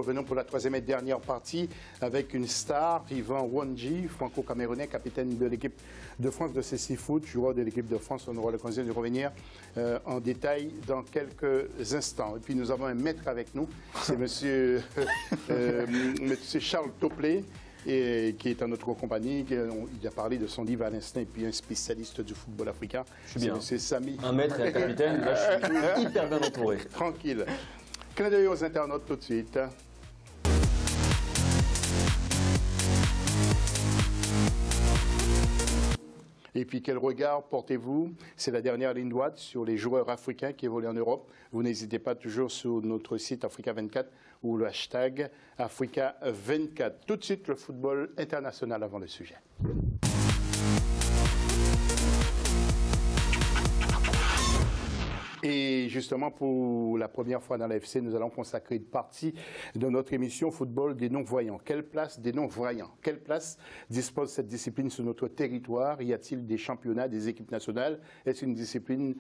revenons pour la troisième et dernière partie avec une star, Yvan Wondji, franco-camerounais, capitaine de l'équipe de France de Cécifoot, joueur de l'équipe de France. On aura l'occasion de revenir en détail dans quelques instants. Et puis nous avons un maître avec nous, c'est monsieur Charles Topley, et qui est en notre compagnie. Il a parlé de son livre à l'instant, et puis un spécialiste du football africain. Je suis bien. C'est Samy. Un maître et un capitaine, là je suis hyper bien entouré. Tranquille. Clin d'œil aux internautes tout de suite. Et puis, quel regard portez-vous? C'est la dernière ligne droite sur les joueurs africains qui évoluent en Europe. Vous n'hésitez pas toujours sur notre site Africa 24 ou le hashtag Africa 24. Tout de suite, le football international avant le sujet. Et justement, pour la première fois dans l'AFC, nous allons consacrer une partie de notre émission Football des non-voyants. Quelle place des non-voyants? Quelle place dispose cette discipline sur notre territoire? Y a-t-il des championnats, des équipes nationales? Est-ce une discipline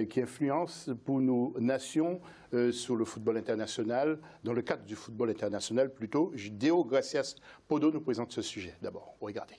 qui influence pour nos nations sur le football international, dans le cadre du football international plutôt? Deo Gracias Podo nous présente ce sujet. D'abord, regardez.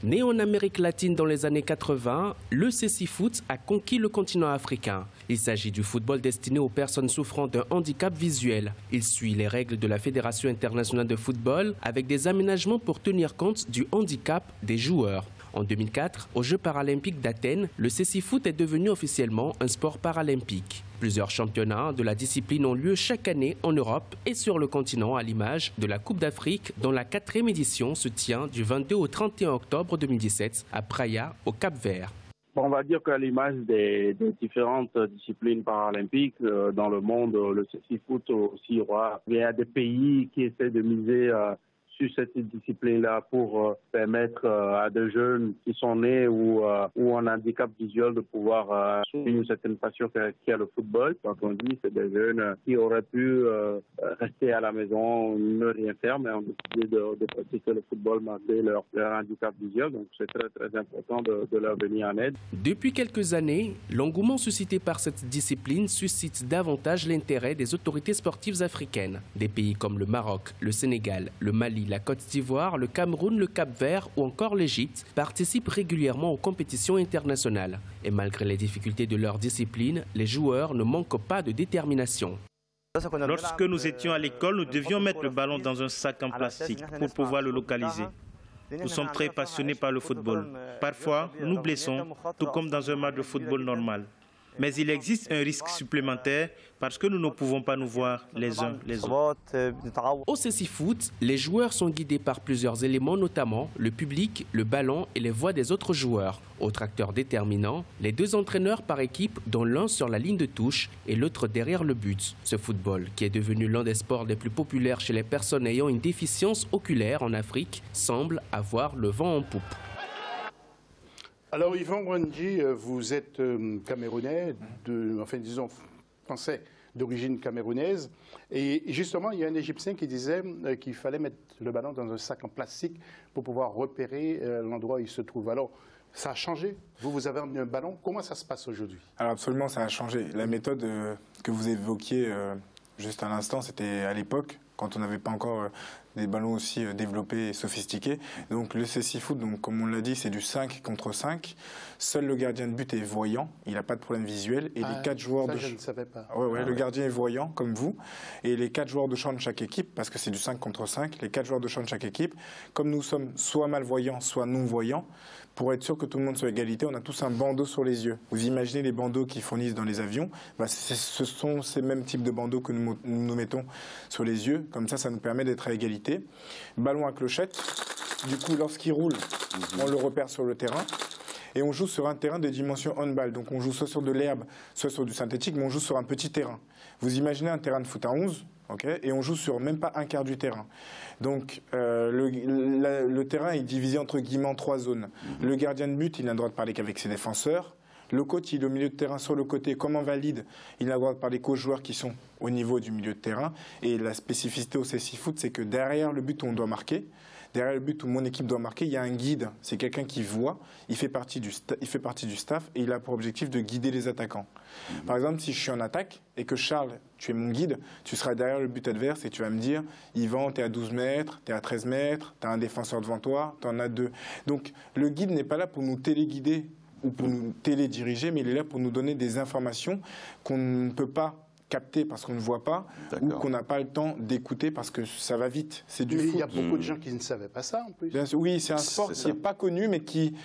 Né en Amérique latine dans les années 80, le Cécifoot a conquis le continent africain. Il s'agit du football destiné aux personnes souffrant d'un handicap visuel. Il suit les règles de la Fédération internationale de football avec des aménagements pour tenir compte du handicap des joueurs. En 2004, aux Jeux paralympiques d'Athènes, le Cécifoot est devenu officiellement un sport paralympique. Plusieurs championnats de la discipline ont lieu chaque année en Europe et sur le continent à l'image de la Coupe d'Afrique dont la 4e édition se tient du 22 au 31 octobre 2017 à Praia, au Cap-Vert. On va dire qu'à l'image des différentes disciplines paralympiques dans le monde, le Cécifoot aussi aura. Il y a des pays qui essaient de miser sur cette discipline-là pour permettre à des jeunes qui sont nés ou en handicap visuel de pouvoir suivre une certaine passion qu'il y a le football. Quand on dit c'est des jeunes qui auraient pu rester à la maison, ne rien faire, mais ont décidé de pratiquer le football malgré leur handicap visuel. Donc c'est très très important de leur venir en aide. Depuis quelques années, l'engouement suscité par cette discipline suscite davantage l'intérêt des autorités sportives africaines. Des pays comme le Maroc, le Sénégal, le Mali, la Côte d'Ivoire, le Cameroun, le Cap-Vert ou encore l'Égypte participent régulièrement aux compétitions internationales. Et malgré les difficultés de leur discipline, les joueurs ne manquent pas de détermination. Lorsque nous étions à l'école, nous devions mettre le ballon dans un sac en plastique pour pouvoir le localiser. Nous sommes très passionnés par le football. Parfois, nous nous blessons, tout comme dans un match de football normal. Mais il existe un risque supplémentaire parce que nous ne pouvons pas nous voir les uns les autres. Au Cécifoot, les joueurs sont guidés par plusieurs éléments, notamment le public, le ballon et les voix des autres joueurs. Autre acteur déterminant, les deux entraîneurs par équipe, dont l'un sur la ligne de touche et l'autre derrière le but. Ce football, qui est devenu l'un des sports les plus populaires chez les personnes ayant une déficience oculaire en Afrique, semble avoir le vent en poupe. Alors, Yvan Wondji, vous êtes camerounais, disons français d'origine camerounaise. Et justement, il y a un Égyptien qui disait qu'il fallait mettre le ballon dans un sac en plastique pour pouvoir repérer l'endroit où il se trouve. Alors, ça a changé. Vous avez emmené un ballon. Comment ça se passe aujourd'hui? Alors absolument, ça a changé. La méthode que vous évoquiez juste à l'instant, c'était à l'époque, quand on n'avait pas encore des ballons aussi développés et sophistiqués. Donc le Cécifoot, donc comme on l'a dit, c'est du 5 contre 5. Seul le gardien de but est voyant, il n'a pas de problème visuel. Et les 4 joueurs je ne savais pas. Le gardien est voyant, comme vous. Et les 4 joueurs de champ de chaque équipe, parce que c'est du 5 contre 5, les 4 joueurs de champ de chaque équipe, comme nous sommes soit malvoyants, soit non-voyants, pour être sûr que tout le monde soit à égalité, on a tous un bandeau sur les yeux. Vous imaginez les bandeaux qu'ils fournissent dans les avions, ce sont ces mêmes types de bandeaux que nous mettons sur les yeux. Comme ça nous permet d'être à égalité. Ballon à clochette. Du coup, lorsqu'il roule, on le repère sur le terrain. Et on joue sur un terrain de dimension handball. Donc on joue soit sur de l'herbe, soit sur du synthétique, mais on joue sur un petit terrain. Vous imaginez un terrain de foot à 11, okay, et on joue sur même pas un quart du terrain. Donc le terrain est divisé entre guillemets en 3 zones. Le gardien de but, il n'a le droit de parler qu'avec ses défenseurs. Le coach, il est au milieu de terrain sur le côté, comme en valide, il n'a le droit de parler qu'aux joueurs qui sont au niveau du milieu de terrain. Et la spécificité au Cécifoot, c'est que derrière le but, on doit marquer. derrière le but où mon équipe doit marquer, il y a un guide. C'est quelqu'un qui voit, il fait partie du staff et il a pour objectif de guider les attaquants. Par exemple, si je suis en attaque et que Charles, tu es mon guide, tu seras derrière le but adverse et tu vas me dire, Yvan, tu es à 12 mètres, tu es à 13 mètres, tu as un défenseur devant toi, tu en as 2. Donc le guide n'est pas là pour nous téléguider ou pour nous télédiriger, mais il est là pour nous donner des informations qu'on ne peut pas capter parce qu'on ne voit pas ou qu'on n'a pas le temps d'écouter parce que ça va vite. C'est du foot. Il y a beaucoup de gens qui ne savaient pas ça en plus. Bien sûr, oui, c'est un sport qui n'est pas connu mais qui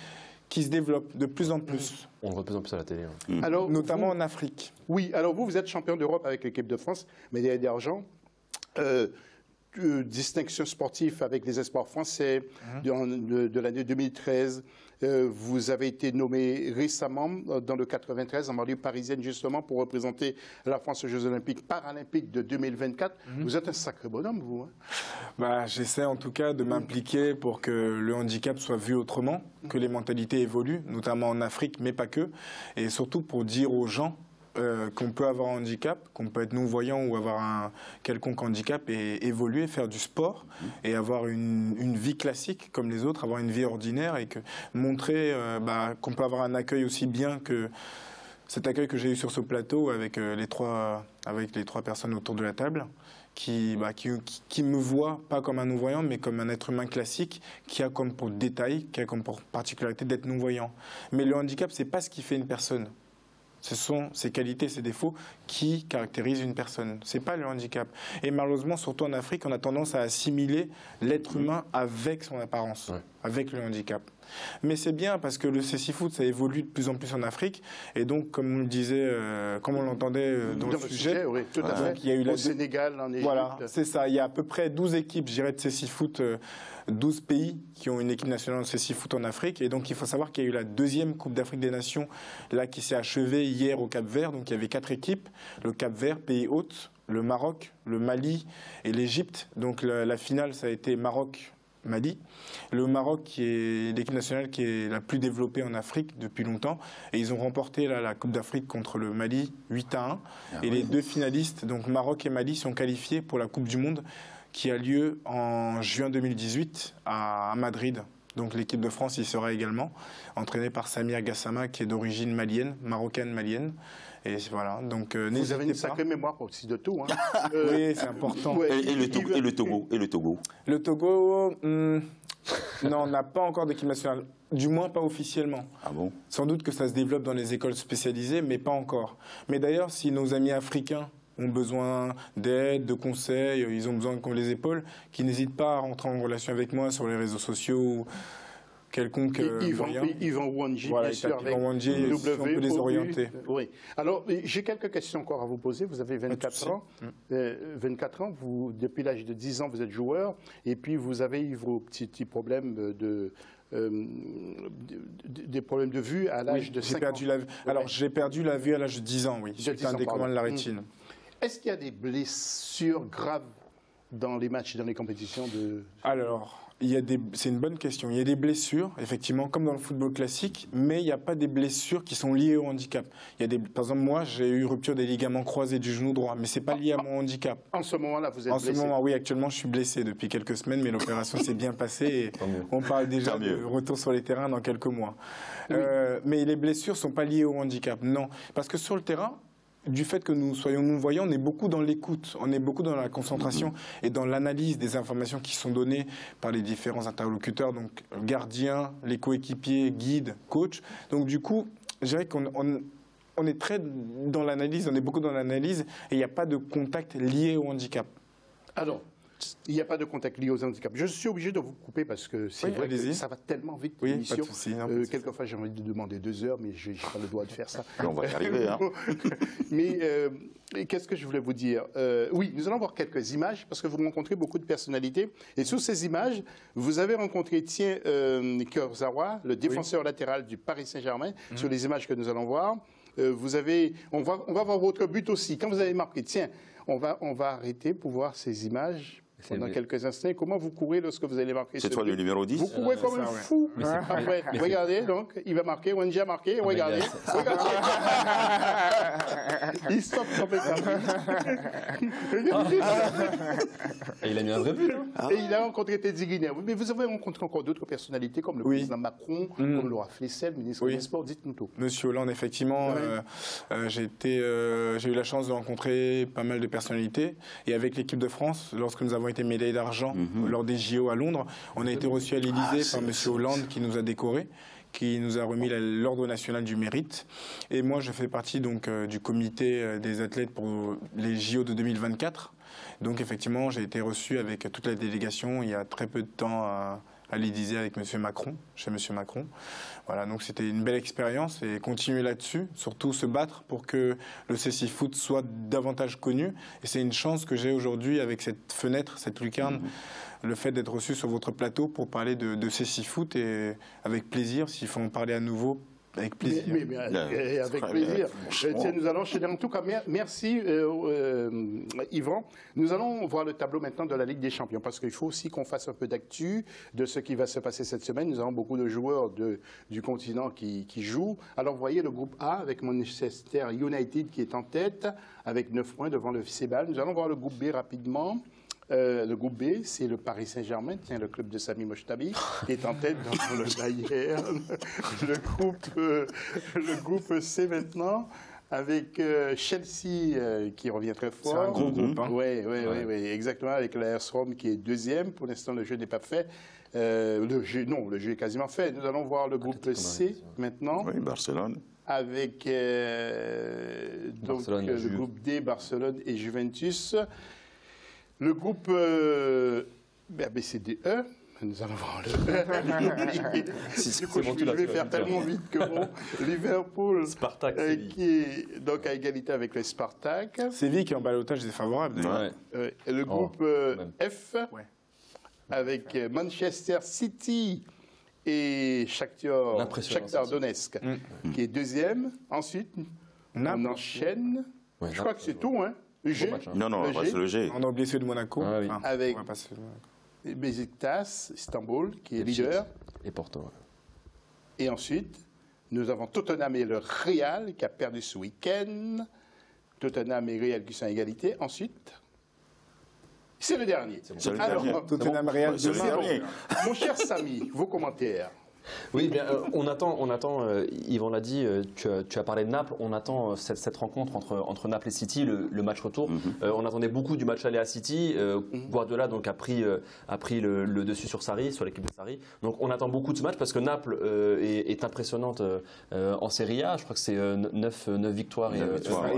se développe de plus en plus. On le voit de plus en plus à la télé. Alors, notamment en Afrique. Oui, alors vous êtes champion d'Europe avec l'équipe de France, médaille d'argent. Distinction sportive avec les espoirs français de l'année 2013. Vous avez été nommé récemment dans le 93 en banlieue parisienne justement pour représenter la France aux Jeux Olympiques Paralympiques de 2024. Vous êtes un sacré bonhomme, vous. J'essaie en tout cas de m'impliquer pour que le handicap soit vu autrement, que les mentalités évoluent, notamment en Afrique, mais pas que. Et surtout pour dire aux gens qu'on peut avoir un handicap, qu'on peut être non-voyant ou avoir un quelconque handicap et évoluer, faire du sport et avoir une vie classique comme les autres, avoir une vie ordinaire et montrer qu'on peut avoir un accueil aussi bien que cet accueil que j'ai eu sur ce plateau avec les trois personnes autour de la table qui me voient pas comme un non-voyant mais comme un être humain classique qui a comme pour détail, qui a comme pour particularité d'être non-voyant. Mais le handicap, c'est pas ce qui fait une personne. Ce sont ses qualités, ses défauts qui caractérisent une personne. Ce n'est pas le handicap. Et malheureusement, surtout en Afrique, on a tendance à assimiler l'être humain avec son apparence, avec le handicap. Mais c'est bien parce que le cécifoot, ça évolue de plus en plus en Afrique. Et donc, comme on le disait, comme on l'entendait dans le sujet, oui, tout à fait. Il y a eu au Sénégal, en Égypte. Voilà, c'est ça. Il y a à peu près 12 équipes, je dirais, de cécifoot, 12 pays qui ont une équipe nationale de cécifoot en Afrique. Et donc, il faut savoir qu'il y a eu la deuxième Coupe d'Afrique des Nations là, qui s'est achevée hier au Cap-Vert. Donc, il y avait 4 équipes. Le Cap-Vert, pays hôte, le Maroc, le Mali et l'Égypte. Donc, la finale, ça a été Maroc-Mali. Le Maroc, qui est l'équipe nationale qui est la plus développée en Afrique depuis longtemps. Et ils ont remporté là, la Coupe d'Afrique contre le Mali 8-1. Les deux finalistes, donc Maroc et Mali, sont qualifiés pour la Coupe du Monde qui a lieu en juin 2018 à Madrid. Donc l'équipe de France y sera également, entraînée par Samir Gassama, qui est d'origine malienne, marocaine-malienne. Et voilà, donc vous avez une sacrée mémoire aussi de tout. Hein. Oui, c'est important. Et le Togo Le Togo, non, on n'a pas encore d'équipe nationale. Du moins pas officiellement. Ah bon? Sans doute que ça se développe dans les écoles spécialisées, mais pas encore. Mais d'ailleurs, si nos amis africains ont besoin d'aide, de conseils, ils ont besoin qu'on les épaule, qu'ils n'hésitent pas à rentrer en relation avec moi sur les réseaux sociaux ou quelconque Yvan Wanji, voilà, bien sûr, avec Wanji, on peut les orienter. Oui. Alors, j'ai quelques questions encore à vous poser. Vous avez 24 ans. 24 ans, depuis l'âge de 10 ans, vous êtes joueur, et puis vous avez eu vos petits problèmes des problèmes de vue à l'âge de 5 ans. Alors, j'ai perdu la vue à l'âge de 10 ans, oui. Suite à un décollement de la rétine. Est-ce qu'il y a des blessures graves dans les matchs, dans les compétitions de... Alors, c'est une bonne question. Il y a des blessures, effectivement, comme dans le football classique, mais il n'y a pas des blessures qui sont liées au handicap. Par exemple, moi, j'ai eu rupture des ligaments croisés du genou droit, mais ce n'est pas lié à mon handicap. En ce moment-là, vous êtes blessé? En ce moment, oui, actuellement, je suis blessé depuis quelques semaines, mais l'opération s'est bien passée et on parle déjà de retour sur les terrains dans quelques mois. Oui. Mais les blessures ne sont pas liées au handicap, non. Parce que sur le terrain, du fait que nous soyons non-voyants, on est beaucoup dans l'écoute, on est beaucoup dans la concentration et dans l'analyse des informations qui sont données par les différents interlocuteurs, donc gardiens, les coéquipiers, guides, coachs. Donc du coup, je dirais qu'on est très dans l'analyse, on est beaucoup dans l'analyse et il n'y a pas de contact lié au handicap. Alors, il n'y a pas de contact lié aux handicaps. Je suis obligé de vous couper parce que c'est vrai que ça va tellement vite, l'émission. Pas de souci, quelquefois, j'ai envie de demander 2 heures, mais je n'ai pas le droit de faire ça. On va y arriver. Hein. Mais qu'est-ce que je voulais vous dire? Oui, nous allons voir quelques images parce que vous rencontrez beaucoup de personnalités. Et sur ces images, vous avez rencontré Kurzawa, le défenseur latéral du Paris Saint-Germain, sur les images que nous allons voir. On va voir votre but aussi. Quand vous avez marqué, tiens, on va arrêter pour voir ces images. pendant quelques instants. Comment vous courez lorsque vous allez marquer? C'est toi le numéro 10? Vous courez comme un fou. Après, regardez, donc, il va marquer, Wendy a marqué, regardez. Il stoppe complètement. Et il a mis un vrai but. Et il a rencontré Teddy Guinéen. Mais vous avez rencontré encore d'autres personnalités comme le président Macron, comme Laura Flessel, ministre des Sports. Dites-nous tout. Monsieur Hollande, effectivement, j'ai eu la chance de rencontrer pas mal de personnalités. Et avec l'équipe de France, lorsque nous avons été médaillés d'argent lors des JO à Londres, on a été reçus à l'Élysée par Monsieur Hollande qui nous a décorés, qui nous a remis l'Ordre national du mérite. Et moi, je fais partie donc du comité des athlètes pour les JO de 2024. Donc effectivement, j'ai été reçu avec toute la délégation il y a très peu de temps à l'Élysée avec Monsieur Macron, chez Monsieur Macron. Voilà, donc c'était une belle expérience et continuer là-dessus, surtout se battre pour que le CCI Foot soit davantage connu. Et c'est une chance que j'ai aujourd'hui avec cette fenêtre, cette lucarne, le fait d'être reçu sur votre plateau pour parler de CCI Foot et avec plaisir, s'il faut en parler à nouveau. Avec plaisir. Avec plaisir. Tiens, nous allons enchaîner. En tout cas, merci Yvan. Nous allons voir le tableau maintenant de la Ligue des Champions parce qu'il faut aussi qu'on fasse un peu d'actu de ce qui va se passer cette semaine. Nous avons beaucoup de joueurs du continent qui jouent. Alors, vous voyez le groupe A avec Manchester United qui est en tête avec 9 points devant le Cébal. Nous allons voir le groupe B rapidement. Le groupe B, c'est le Paris Saint-Germain, le club de Sami Mochtabi, qui est en tête dans le Bayern. Le groupe C maintenant, avec Chelsea qui revient très fort. C'est un gros groupe. Oui, exactement, avec l'AS Rome qui est deuxième. Pour l'instant, le jeu n'est pas fait. Le jeu est quasiment fait. Nous allons voir le groupe C maintenant. Oui, Barcelone. Avec donc, le groupe D, Barcelone et Juventus. Le groupe BCDE, nous allons voir le je vais faire tellement vite que bon, Liverpool, Spartak, qui est donc à égalité avec le Spartak. Séville qui est en balotage défavorable. Le groupe F, avec Manchester City et Shakhtar Donetsk, qui est deuxième. Ensuite, on enchaîne. Je crois que c'est tout, hein. Le G. Non, on passe le G. On a oublié celui de Monaco. Avec Besiktas, Istanbul, qui est leader. Et Porto. Et ensuite, nous avons Tottenham et le Real, qui a perdu ce week-end. Tottenham et Real qui sont à égalité. Ensuite, c'est le dernier. Alors, Tottenham Real, c'est le dernier. Mon cher Samy, vos commentaires. Oui, bien, on attend Yvan l'a dit, tu as parlé de Naples, on attend cette rencontre entre Naples et City, le match retour. On attendait beaucoup du match aller à City. Guardiola donc, a pris le dessus sur Sarri, sur l'équipe de Sarri. Donc on attend beaucoup de ce match parce que Naples est impressionnante en Serie A. Je crois que c'est 9 victoires et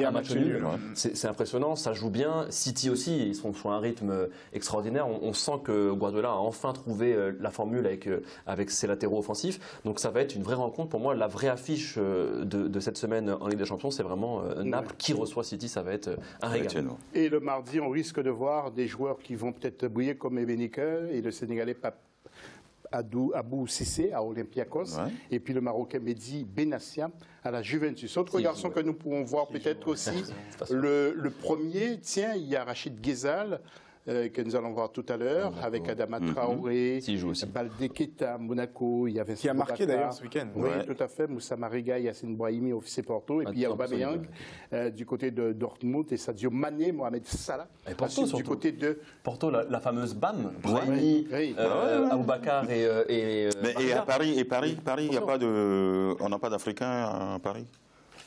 un match nul. C'est impressionnant, ça joue bien. City aussi, ils sont sur un rythme extraordinaire. On sent que Guardiola a enfin trouvé la formule avec ses latéraux offensifs. Donc ça va être une vraie rencontre. Pour moi, la vraie affiche de cette semaine en Ligue des Champions, c'est vraiment Naples qui reçoit City. Ça va être un régal. Et le mardi, on risque de voir des joueurs qui vont peut-être briller comme Ebenike et le Sénégalais Abou Cissé à Olympiakos. Et puis le Marocain Mehdi Benassia à la Juventus. Autre garçon que nous pouvons voir peut-être aussi, le premier, tiens, il y a Rachid Ghezal, que nous allons voir tout à l'heure, avec Adama Traoré, Baldé Keita, Monaco, il y avait qui a marqué d'ailleurs ce week-end. Oui, tout à fait, Moussa Mariga, Yassine Brahimi au FC Porto, et puis il y a Aubameyang du côté de Dortmund, et Sadio Mané, Mohamed Salah, et Porto, du côté de Porto, la fameuse BAM, Brahimi, Aboubakar et à Paris, il n'y a pas de, on n'a pas d'Africains à Paris.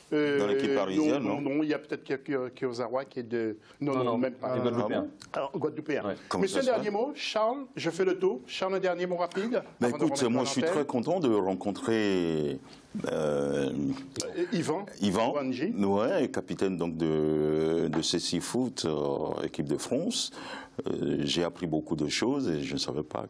Dans l'équipe parisienne, non, il y a peut-être Kurzawa qui est de... Non, même pas. Guadeloupéen. Monsieur, un dernier mot. Charles, je fais le tour. Charles, un dernier mot rapide. Écoute, moi je suis très content de rencontrer Yvan, capitaine donc de CCI Foot, équipe de France. J'ai appris beaucoup de choses et je ne savais pas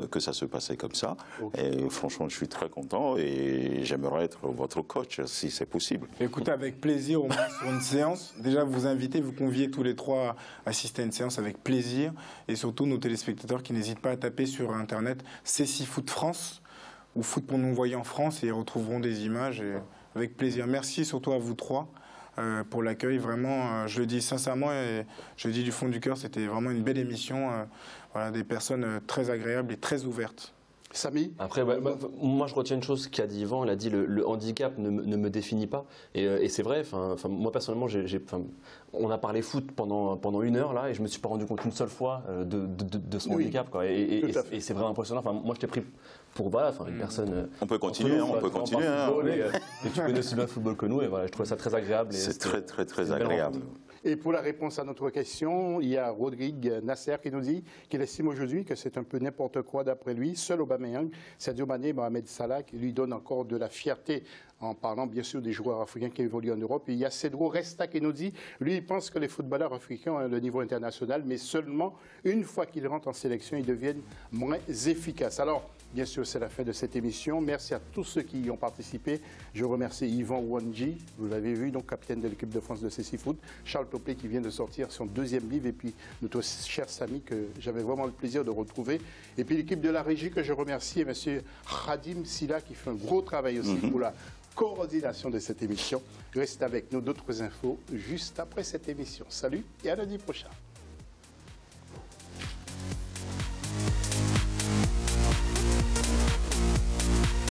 que ça se passait comme ça. Et franchement, je suis très content et j'aimerais être votre coach si c'est possible. Écoutez, avec plaisir, au moins sur une séance. Déjà, vous invitez, vous conviez tous les trois à assister à une séance avec plaisir. Et surtout, nos téléspectateurs qui n'hésitent pas à taper sur Internet CCI Foot France ou Foot pour non-voyants France et ils retrouveront des images. Et avec plaisir. Merci surtout à vous trois. pour l'accueil. Vraiment, je le dis sincèrement et je le dis du fond du cœur, c'était vraiment une belle émission. Voilà, des personnes très agréables et très ouvertes. Samy? Après, moi je retiens une chose qu'a dit Yvan, il a dit le handicap ne me définit pas. Et c'est vrai, moi personnellement, on a parlé foot pendant 1 heure là, et je me suis pas rendu compte une seule fois de son handicap. Quoi. Et c'est vraiment impressionnant. Moi je t'ai pris pour une personne. On peut continuer, on peut continuer. Et tu connais aussi bien le football que nous, et voilà, je trouvais ça très agréable. C'est très agréable. Et pour la réponse à notre question, il y a Rodrigue Nasser qui nous dit qu'il estime aujourd'hui que c'est un peu n'importe quoi d'après lui. Seul Aubameyang, Sadio Mané, Mohamed Salah qui lui donne encore de la fierté en parlant bien sûr des joueurs africains qui évoluent en Europe. Et il y a Cedro Resta qui nous dit, lui il pense que les footballeurs africains ont le niveau international, mais seulement une fois qu'ils rentrent en sélection, ils deviennent moins efficaces. Alors, bien sûr, c'est la fin de cette émission. Merci à tous ceux qui y ont participé. Je remercie Yvan Ouandji, vous l'avez vu, donc capitaine de l'équipe de France de CC Foot. Charles Toplé qui vient de sortir son 2e livre. Et puis notre cher Samy que j'avais vraiment le plaisir de retrouver. Et puis l'équipe de la régie que je remercie. Et M. Khadim Silla qui fait un gros travail aussi pour la coordination de cette émission. Restez avec nous, d'autres infos juste après cette émission. Salut et à lundi prochain.